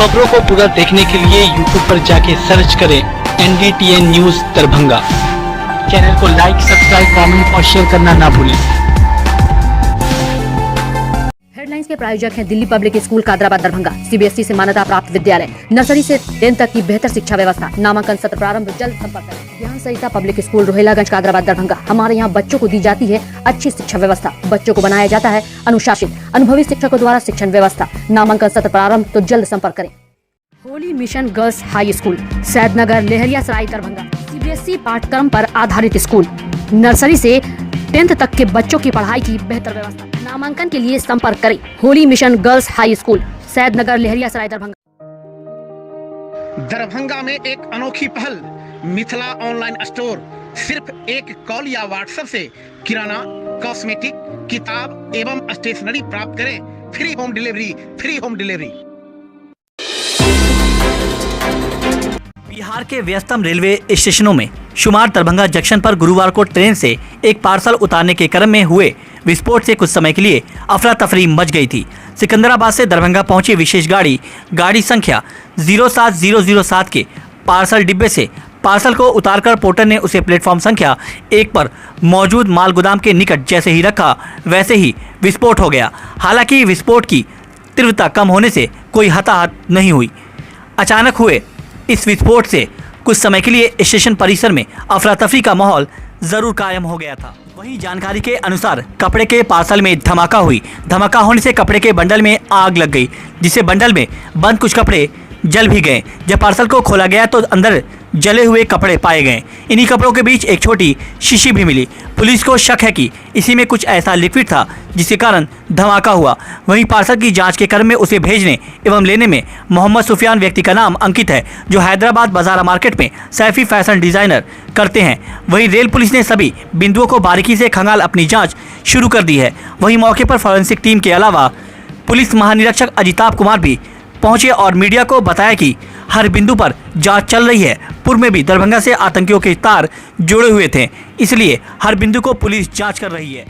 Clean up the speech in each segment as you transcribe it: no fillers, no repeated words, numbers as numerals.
खबरों को पूरा देखने के लिए YouTube पर जाके सर्च करें NDTN न्यूज दरभंगा। चैनल को लाइक, सब्सक्राइब, कमेंट और शेयर करना ना भूलें। हेडलाइंस के प्रायोजक हैं Delhi public school Kadrabad Darbhanga, CBSE से मान्यता प्राप्त विद्यालय, नर्सरी से 10th तक की बेहतर शिक्षा व्यवस्था। नामांकन सत्र प्रारंभ, जल्द संपर्क करें। ज्ञान सहिता पब्लिक स्कूल रोहिलागंज कादराबाद दरभंगा। हमारे यहाँ बच्चों को दी जाती है अच्छी शिक्षा व्यवस्था, बच्चों को बनाया जाता है अनुशासित, अनुभवी शिक्षकों द्वारा शिक्षण व्यवस्था। नामांकन सत्र प्रारंभ, तो जल्द संपर्क करें। Holy mission girls high school, Saidnagar, Laheriasarai Darbhanga. CBSE पाठ्यक्रम पर आधारित स्कूल, नर्सरी से 10th तक के बच्चों की पढ़ाई की बेहतर व्यवस्था। नामांकन के लिए संपर्क करें। Holy mission girls high school, Saidnagar, Laheriasarai Darbhanga. Darbhanga में एक अनोखी पहल, मिथिला ऑनलाइन स्टोर। सिर्फ एक कॉल या व्हाट्सएप से किराना, कॉस्मेटिक, किताब एवं स्टेशनरी प्राप्त करें। Free home delivery. बिहार के व्यस्तम रेलवे स्टेशनों में शुमार दरभंगा जंक्शन पर गुरुवार को ट्रेन से एक पार्सल उतारने के क्रम में हुए विस्फोट से कुछ समय के लिए अफरा तफरी मच गई थी। सिकंदराबाद से दरभंगा पहुंची विशेष गाड़ी संख्या 07007 के पार्सल डिब्बे से पार्सल को उतारकर पोर्टर ने उसे प्लेटफॉर्म संख्या 1 पर मौजूद माल गोदाम के निकट जैसे ही रखा वैसे ही विस्फोट हो गया। हालांकि विस्फोट की तीव्रता कम होने से कोई हताहत नहीं हुई। अचानक हुए इस विस्फोट से कुछ समय के लिए स्टेशन परिसर में अफरा तफरी का माहौल जरूर कायम हो गया था। वहीं जानकारी के अनुसार कपड़े के पार्सल में धमाका हुई। धमाका होने से कपड़े के बंडल में आग लग गई, जिससे बंडल में बंद कुछ कपड़े जल भी गए। जब पार्सल को खोला गया तो अंदर जले हुए कपड़े पाए गए। इन्हीं कपड़ों के बीच एक छोटी शीशी भी मिली। पुलिस को शक है कि इसी में कुछ ऐसा लिक्विड था जिसके कारण धमाका हुआ। वहीं पार्सल की जांच के क्रम में उसे भेजने एवं लेने में मोहम्मद सुफियान व्यक्ति का नाम अंकित है, जो हैदराबाद बाजारा मार्केट में सैफी फैशन डिजाइनर करते हैं। वहीं रेल पुलिस ने सभी बिंदुओं को बारीकी से खंगाल अपनी जाँच शुरू कर दी है। वहीं मौके पर फॉरेंसिक टीम के अलावा पुलिस महानिरीक्षक अजिताभ कुमार भी पहुंचे और मीडिया को बताया कि हर बिंदु पर जांच चल रही है। पूर्व में भी दरभंगा से आतंकियों के तार जुड़े हुए थे, इसलिए हर बिंदु को पुलिस जांच कर रही है।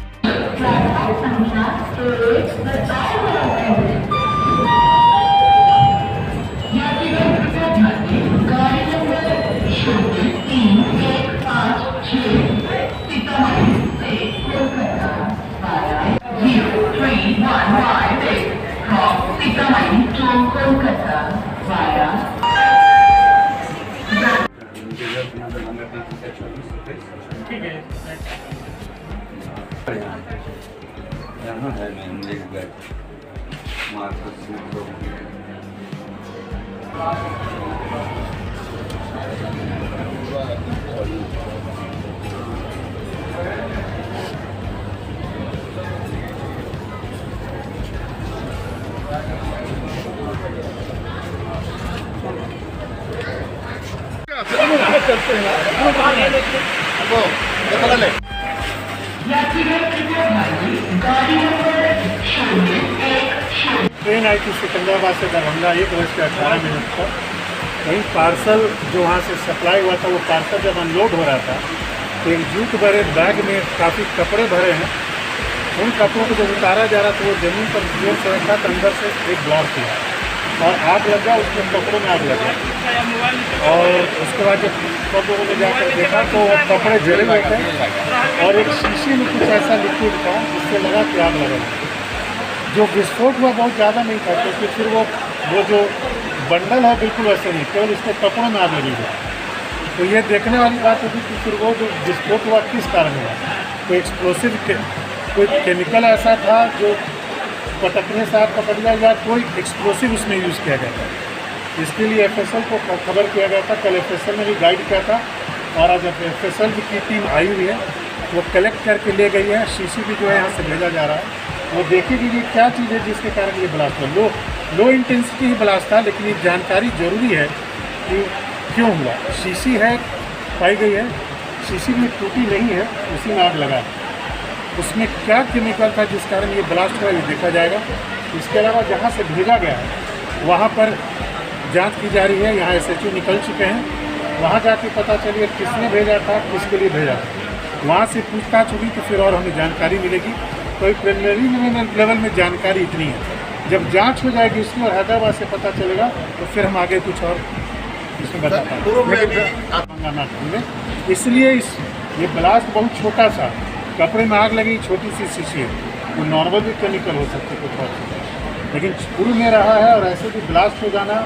यहाँ है मैंने ट्रेन आई थी सिकंदराबाद से दरभंगा 1:18 पर। वहीं पार्सल जो वहाँ से सप्लाई हुआ था, वो पार्सल जब अनलोड हो रहा था तो एक जूट भरे बैग में काफ़ी कपड़े भरे हैं। उन कपड़ों को जब उतारा जा रहा था वो ज़मीन पर जोर से रखा तो अंदर से एक ब्लॉक किया और आग लगा, उसमें कपड़ों में आग लगा। और उसके बाद जब सब लोगों ने जाकर देखा तो वो कपड़े जले हुए थे और एक शीशी में कुछ ऐसा लिक्विड था जिससे लगा कि आग लगा। जो विस्फोट हुआ बहुत ज़्यादा नहीं था, क्योंकि फिर वो जो बंडल है बिल्कुल वैसे नहीं, केवल इसके कपड़ों में आग लगी है। तो ये देखने वाली बात होगी कि फिर वो जो विस्फोट हुआ किस कारण हुआ। कोई एक्सप्लोसिव कोई केमिकल ऐसा था जो पटकने से आग पकड़ गया या कोई एक्सप्लोसिव उसमें यूज़ किया गया था। इसके लिए FSL को खबर किया गया था। कल FSL ने भी गाइड किया था और आज FSL की टीम आई हुई है, वो कलेक्ट करके ले गई है। शीशी भी जो है यहाँ से भेजा जा रहा है। वो देखेगी कि क्या चीज़ है जिसके कारण ये ब्लास्ट हुआ। लो इंटेंसिटी ही ब्लास्ट था, लेकिन ये जानकारी जरूरी है कि क्यों हुआ। शीशी है पाई गई है, शीशी में टूटी नहीं है, उसी में आग लगा। उसमें क्या केमिकल था जिस कारण ये ब्लास्ट हुआ, ये देखा जाएगा। इसके अलावा जहाँ से भेजा गया है वहाँ पर जांच की जा रही है। यहाँ SHO निकल चुके हैं, वहाँ जाके पता चलिए किसने भेजा था, किसके लिए भेजा था। वहाँ से पूछताछ होगी तो फिर और हमें जानकारी मिलेगी। तो प्रिलिमिनरी लेवल में जानकारी इतनी है जब जांच हो जाएगी उसकी और हैदराबाद से पता चलेगा तो फिर हम आगे कुछ और इसमें बता पाएंगे। इसलिए ये ब्लास्ट बहुत छोटा सा, कपड़े में आग लगी, छोटी सी शीशी है, वो नॉर्मल भी केमिकल हो सकते कुछ और, लेकिन पूर्व में रहा है। और ऐसे भी ब्लास्ट हो जाना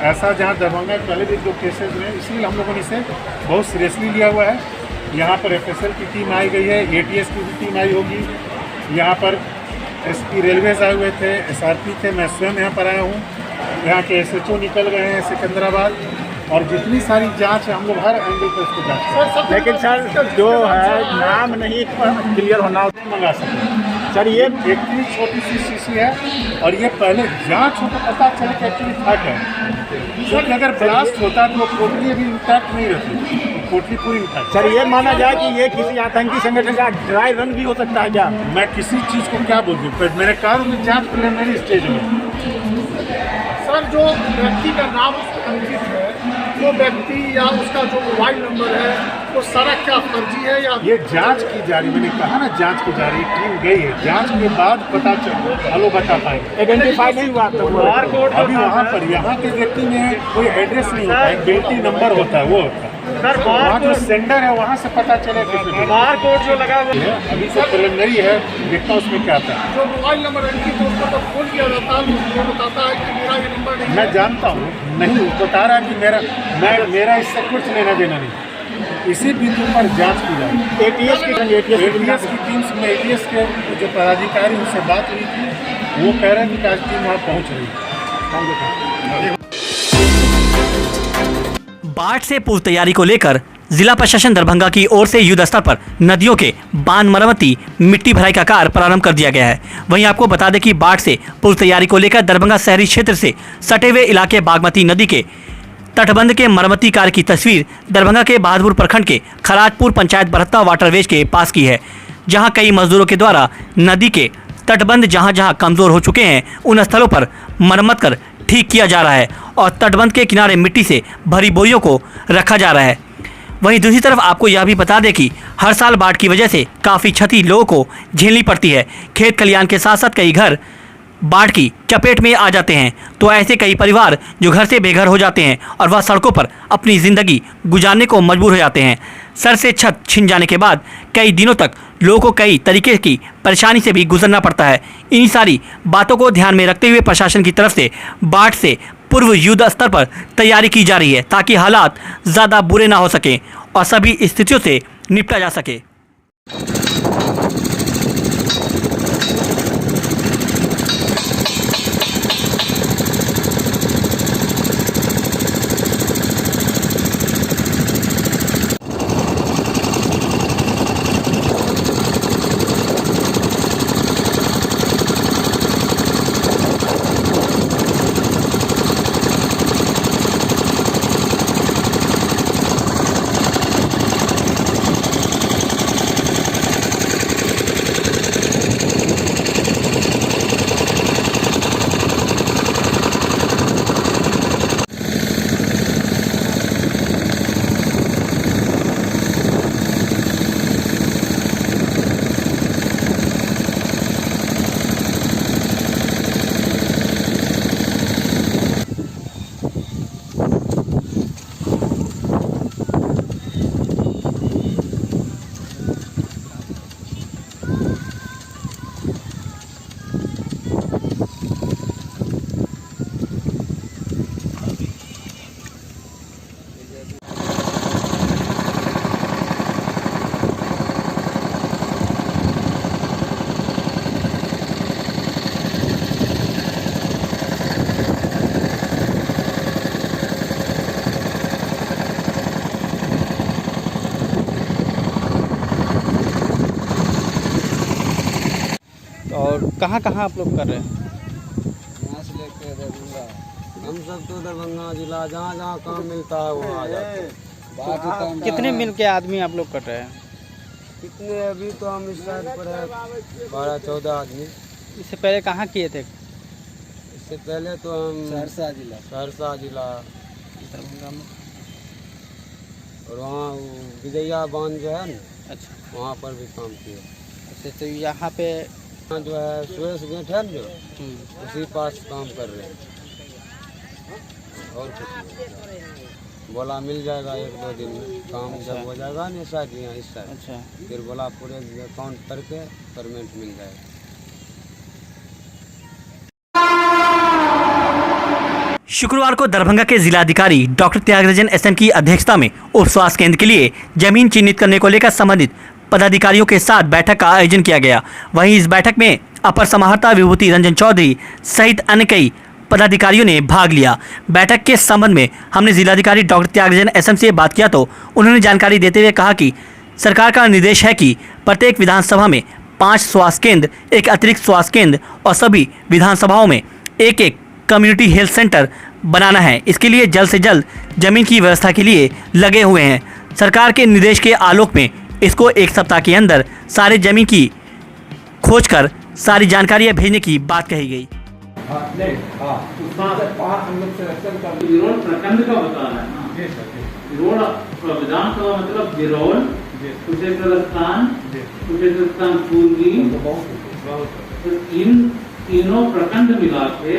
ऐसा जहाँ दरभंगा पहले भी 2 केसेज में, इसलिए हम लोगों ने इसे बहुत सीरियसली लिया हुआ है। यहाँ पर FSL की टीम आई गई है, ATS की भी टीम आई होगी, यहाँ पर SP रेलवेज आए हुए थे, SRP थे, मैं स्वयं यहाँ पर आया हूँ, यहाँ के SHO निकल गए हैं सिकंदराबाद, और जितनी सारी जांच है हम लोग हर एंगल पर इसको जांच कर, लेकिन सर जो है नाम नहीं क्लियर होना मंगा सकते। सर ये इतनी छोटी सी शीशी है और ये पहले जांच हो तो पता चले कि एक्चुअली था क्या। क्योंकि अगर ब्लास्ट होता तो वो पोटली अभी इंटैक्ट नहीं रहती, पोटली पूरी इंटैक्ट। सर ये माना जाए कि ये किसी आतंकी संगठन का ड्राई रन भी हो सकता है क्या? मैं किसी चीज़ को क्या बोल दूँ, मैंने कहा कि जांच प्रिलिमिनरी स्टेज में। सर जो व्यक्ति का नाम अंकित है, वो व्यक्ति या उसका जो मोबाइल नंबर है वो सारा क्या फर्जी है या ये जांच की जा रही, मैंने कहा ना जांच की जा रही, टीम गई है, जांच के बाद पता चल हेलो बता पाएंगे। आइडेंटिफाई नहीं हुआ तो अभी वहाँ पर यहाँ के व्यक्ति में कोई एड्रेस नहीं होता है, बिल्टी नंबर होता है, वो होता है। सर वहाँ जो सेंडर है वहाँ से पता चले बार कोड जो लगा हुआ है। अभी तो प्रिलिमिनरी है, देखता हूँ उसमें क्या आता है। जो मोबाइल नंबर अंकित है उसको तो फोन किया जाता है, वो बताता है कि मेरा ये नंबर नहीं है। मैं जानता हूँ, नहीं बता रहा कि मेरा इससे कुछ लेना देना नहीं, इसी बिंदु पर जांच की जाए। ATS की टीम से ATS के जो पदाधिकारी उनसे बात हुई थी, वो कह रहे थे कि आज टीम वहाँ पहुँच रही है। बाढ़ से पूर्व तैयारी को लेकर जिला प्रशासन दरभंगा की ओर से युद्ध स्तर पर नदियों के बांध मरम्मती, मिट्टी भराई का कार्य प्रारंभ कर दिया गया है। वहीं आपको बता दें कि बाढ़ से पूर्व तैयारी को लेकर दरभंगा शहरी क्षेत्र से सटे हुए इलाके बागमती नदी के तटबंध के मरम्मती कार्य की तस्वीर दरभंगा के बहादुरपुर प्रखंड के खराजपुर पंचायत बरहत्ता वाटरवेज के पास की है, जहां कई मजदूरों के द्वारा नदी के तटबंध जहां जहां कमजोर हो चुके हैं उन स्थलों पर मरम्मत कर ठीक किया जा रहा है और तटबंध के किनारे मिट्टी से भरी बोरियों को रखा जा रहा है। वहीं दूसरी तरफ आपको यह भी बता दें कि हर साल बाढ़ की वजह से काफ़ी क्षति लोगों को झेलनी पड़ती है। खेत खलियान के साथ साथ कई घर बाढ़ की चपेट में आ जाते हैं, तो ऐसे कई परिवार जो घर से बेघर हो जाते हैं और वह सड़कों पर अपनी ज़िंदगी गुजारने को मजबूर हो जाते हैं। सर से छत छिन जाने के बाद कई दिनों तक लोगों को कई तरीके की परेशानी से भी गुजरना पड़ता है। इन सारी बातों को ध्यान में रखते हुए प्रशासन की तरफ से बाढ़ से पूर्व युद्ध स्तर पर तैयारी की जा रही है, ताकि हालात ज़्यादा बुरे ना हो सकें और सभी स्थितियों से निपटा जा सके। और कहाँ कहाँ आप लोग कर रहे हैं? यहाँ से लेके दरभंगा, हम सब तो दरभंगा जिला जहाँ जहाँ काम मिलता है वहाँ आ जाते हैं। बाकी काम कितने मिल के आदमी आप लोग कर रहे हैं? कितने अभी तो हम इस साइड पर है 12-14 आदमी। इससे पहले कहाँ किए थे? इससे पहले तो हम सहरसा जिला दरभंगा में। और वहाँ विजया बांध जो है ना, अच्छा वहाँ पर भी काम किया। अच्छा, तो यहाँ पे जो है सुरेश गेट है जो उसी पास काम कर रहे हैं और कुछ नहीं। बोला मिल जाएगा 1-2 दिन में काम जब हो जाएगा ना साइड यहाँ इस साइड। अच्छा। फिर बोला पूरे अकाउंट करके पेमेंट मिल जाएगा। शुक्रवार को दरभंगा के जिलाधिकारी डॉक्टर त्यागराजन एसएम की अध्यक्षता में उप स्वास्थ्य केंद्र के लिए जमीन चिन्हित करने को लेकर संबंधित पदाधिकारियों के साथ बैठक का आयोजन किया गया। वहीं इस बैठक में अपर समाहर्ता विभूति रंजन चौधरी सहित अन्य कई पदाधिकारियों ने भाग लिया। बैठक के संबंध में हमने जिलाधिकारी डॉक्टर त्यागराजन एसएम से बात किया तो उन्होंने जानकारी देते हुए कहा कि सरकार का निर्देश है कि प्रत्येक विधानसभा में 5 स्वास्थ्य केंद्र, एक अतिरिक्त स्वास्थ्य केंद्र और सभी विधानसभाओं में एक कम्युनिटी हेल्थ सेंटर बनाना है। इसके लिए जल्द से जल्द जमीन की व्यवस्था के लिए लगे हुए हैं। सरकार के निर्देश के आलोक में इसको 1 सप्ताह के अंदर सारे जमीन की खोज कर सारी जानकारियां भेजने की बात कही गई। बिरौल प्रखंड का बता रहा है ना। बिरौल विधानसभा मतलब बिरौल, कुशेश्वर स्थान, पूर्वी, इन तीनों प्रखंड मिला के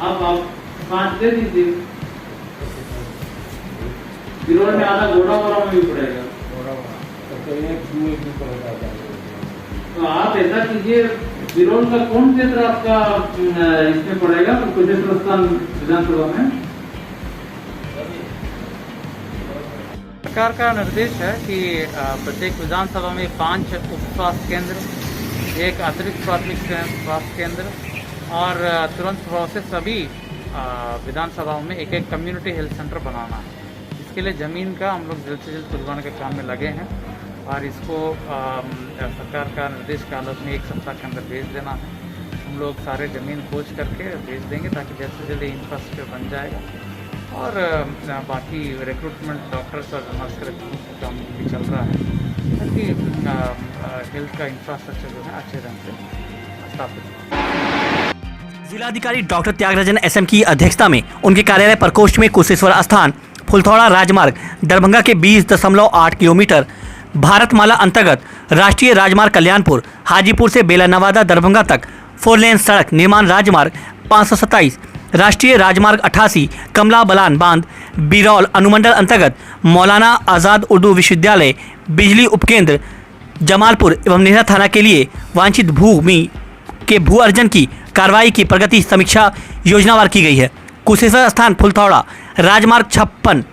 अब आप 5 दे दीजिए। बिरौल में आधा घोड़ावाड़ा में भी पड़ेगा। तो आप ऐसा कीजिए, बिरौल का कौन क्षेत्र आपका इसमें पड़ेगा कुशेश्वर स्थान विधानसभा में? सरकार का निर्देश है कि प्रत्येक विधानसभा में 5 उप स्वास्थ्य केंद्र, एक अतिरिक्त प्राथमिक स्वास्थ्य केंद्र और तुरंत प्रभाव से सभी विधानसभाओं में एक कम्युनिटी हेल्थ सेंटर बनाना है। इसके लिए ज़मीन का हम लोग जल्द से जल्द खुलवाने के काम में लगे हैं और इसको सरकार का निर्देश के आलोक में 1 सप्ताह के अंदर भेज देना है। हम लोग सारे ज़मीन खोज करके भेज देंगे ताकि जल्द से जल्द इंफ्रास्ट्रक्चर बन जाएगा और बाकी रिक्रूटमेंट डॉक्टर्स और नर्स का रिक्रूटमेंट काम भी चल रहा है ताकि हेल्थ का इंफ्रास्ट्रक्चर जो है अच्छे ढंग से स्थापित हो। जिलाधिकारी डॉक्टर त्यागराजन एसएम की अध्यक्षता में उनके कार्यालय प्रकोष्ठ में कुशेश्वर स्थान फुलथौड़ा राजमार्ग दरभंगा के 20.8 किलोमीटर, भारतमाला अंतर्गत राष्ट्रीय राजमार्ग कल्याणपुर हाजीपुर से बेला नवादा दरभंगा तक 4 लेन सड़क निर्माण राजमार्ग 527, राष्ट्रीय राजमार्ग 88 कमला बलान बांध बिरौल अनुमंडल अंतर्गत मौलाना आज़ाद उर्दू विश्वविद्यालय बिजली उपकेंद्र जमालपुर एवं नेहरा थाना के लिए वांछित भूमि के भू अर्जन की कार्रवाई की प्रगति समीक्षा योजनावार की गई है। कुशेश्वर स्थान फुलथौड़ा राजमार्ग 56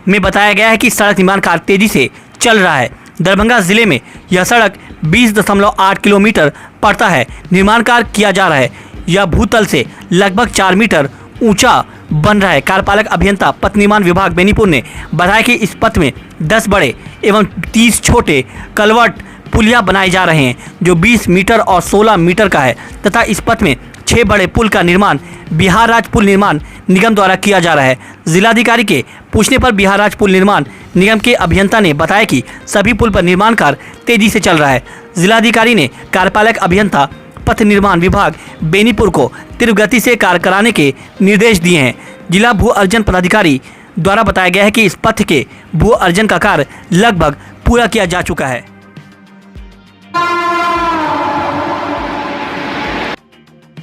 में बताया गया है कि सड़क निर्माण कार्य तेजी से चल रहा है। दरभंगा जिले में यह सड़क 20.8 किलोमीटर पड़ता है। निर्माण कार्य किया जा रहा है। यह भूतल से लगभग 4 मीटर ऊंचा बन रहा है। कार्यपालक अभियंता पथ निर्माण विभाग बेनीपुर ने बताया कि इस पथ में 10 बड़े एवं 30 छोटे कलवर्ट पुलिया बनाए जा रहे हैं जो 20 मीटर और 16 मीटर का है तथा इस पथ में 6 बड़े पुल का निर्माण बिहार राज्य पुल निर्माण निगम द्वारा किया जा रहा है। जिलाधिकारी के पूछने पर बिहार राज्य पुल निर्माण निगम के अभियंता ने बताया कि सभी पुल पर निर्माण कार्य तेजी से चल रहा है। जिलाधिकारी ने कार्यपालक अभियंता पथ निर्माण विभाग बेनीपुर को तीव्र गति से कार्य कराने के निर्देश दिए हैं। जिला भू अर्जन पदाधिकारी द्वारा बताया गया है कि इस पथ के भू अर्जन का कार्य लगभग पूरा किया जा चुका है।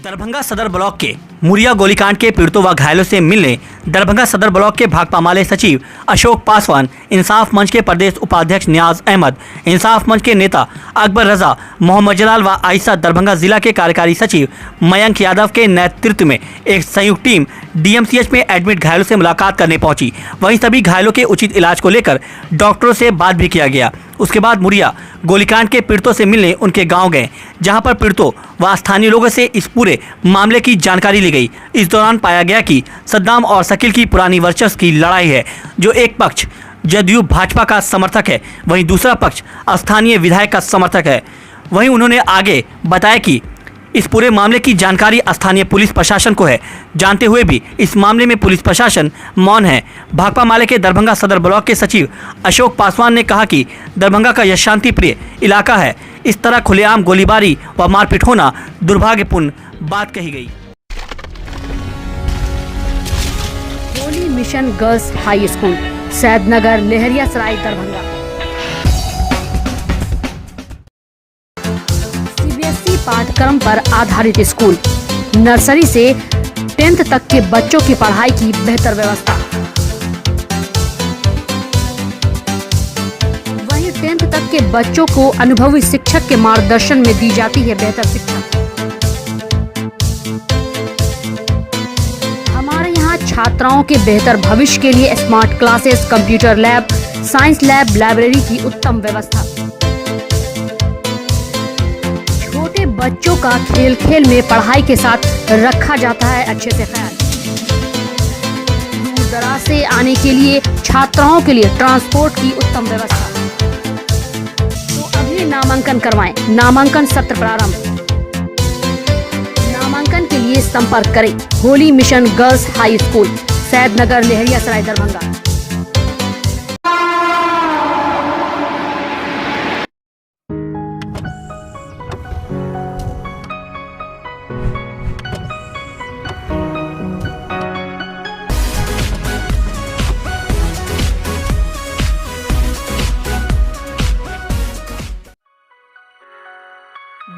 दरभंगा सदर ब्लॉक के मुरिया गोलीकांड के पीड़ितों व घायलों से मिलने दरभंगा सदर ब्लॉक के भाकपा माले सचिव अशोक पासवान, इंसाफ मंच के प्रदेश उपाध्यक्ष नियाज अहमद, इंसाफ मंच के नेता अकबर रजा, मोहम्मद जलाल व आयशा, दरभंगा जिला के कार्यकारी सचिव मयंक यादव के नेतृत्व में एक संयुक्त टीम डीएमसीएच में एडमिट घायलों से मुलाकात करने पहुंची। वहीं सभी घायलों के उचित इलाज को लेकर डॉक्टरों से बात भी किया गया। उसके बाद मुरिया गोलीकांड के पीड़ितों से मिलने उनके गांव गए, जहां पर पीड़ितों व स्थानीय लोगों से इस पूरे मामले की जानकारी ली गई। इस दौरान पाया गया कि सद्दाम और शकील की पुरानी वर्चस्व की लड़ाई है, जो एक पक्ष जदयू भाजपा का समर्थक है, वहीं दूसरा पक्ष स्थानीय विधायक का समर्थक है। वहीं उन्होंने आगे बताया कि इस पूरे मामले की जानकारी स्थानीय पुलिस प्रशासन को है, जानते हुए भी इस मामले में पुलिस प्रशासन मौन है। भाकपा माले के दरभंगा सदर ब्लॉक के सचिव अशोक पासवान ने कहा कि दरभंगा का यह शांतिप्रिय इलाका है, इस तरह खुलेआम गोलीबारी व मारपीट होना दुर्भाग्यपूर्ण बात कही गई। Holy mission girls high school Saidnagar Laheria Sarai Darbhanga. CBSE पाठ्यक्रम पर आधारित स्कूल, नर्सरी से 10th तक के बच्चों की पढ़ाई की बेहतर व्यवस्था। वहीं 10th तक के बच्चों को अनुभवी शिक्षक के मार्गदर्शन में दी जाती है बेहतर शिक्षा। हमारे यहाँ छात्राओं के बेहतर भविष्य के लिए smart classes, computer lab, science lab, library की उत्तम व्यवस्था। छोटे बच्चों का खेल खेल में पढ़ाई के साथ रखा जाता है अच्छे से ख्याल। दूर दराज से आने के लिए छात्राओं के लिए ट्रांसपोर्ट की उत्तम व्यवस्था। तो अभी नामांकन करवाएं। नामांकन सत्र प्रारंभ। नामांकन के लिए संपर्क करें holy mission girls high school, Saidnagar, Laheriasarai, Darbhanga.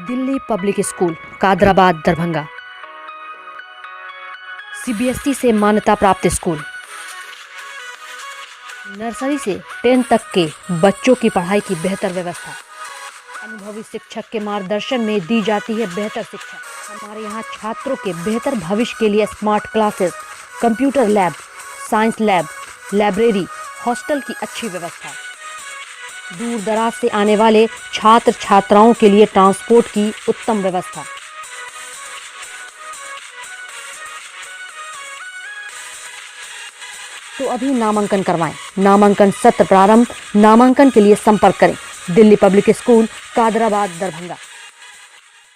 Delhi public school, Kadrabad, Darbhanga. CBSE से मान्यता प्राप्त स्कूल, नर्सरी से 10th तक के बच्चों की पढ़ाई की बेहतर व्यवस्था। अनुभवी शिक्षक के मार्गदर्शन में दी जाती है बेहतर शिक्षा। हमारे यहाँ छात्रों के बेहतर भविष्य के लिए smart classes, computer lab, science lab, library, hostel की अच्छी व्यवस्था। दूर दराज से आने वाले छात्र छात्राओं के लिए ट्रांसपोर्ट की उत्तम व्यवस्था। तो अभी नामांकन करवाएं। नामांकन सत्र प्रारंभ। नामांकन के लिए संपर्क करें दिल्ली पब्लिक स्कूल, कादराबाद, दरभंगा।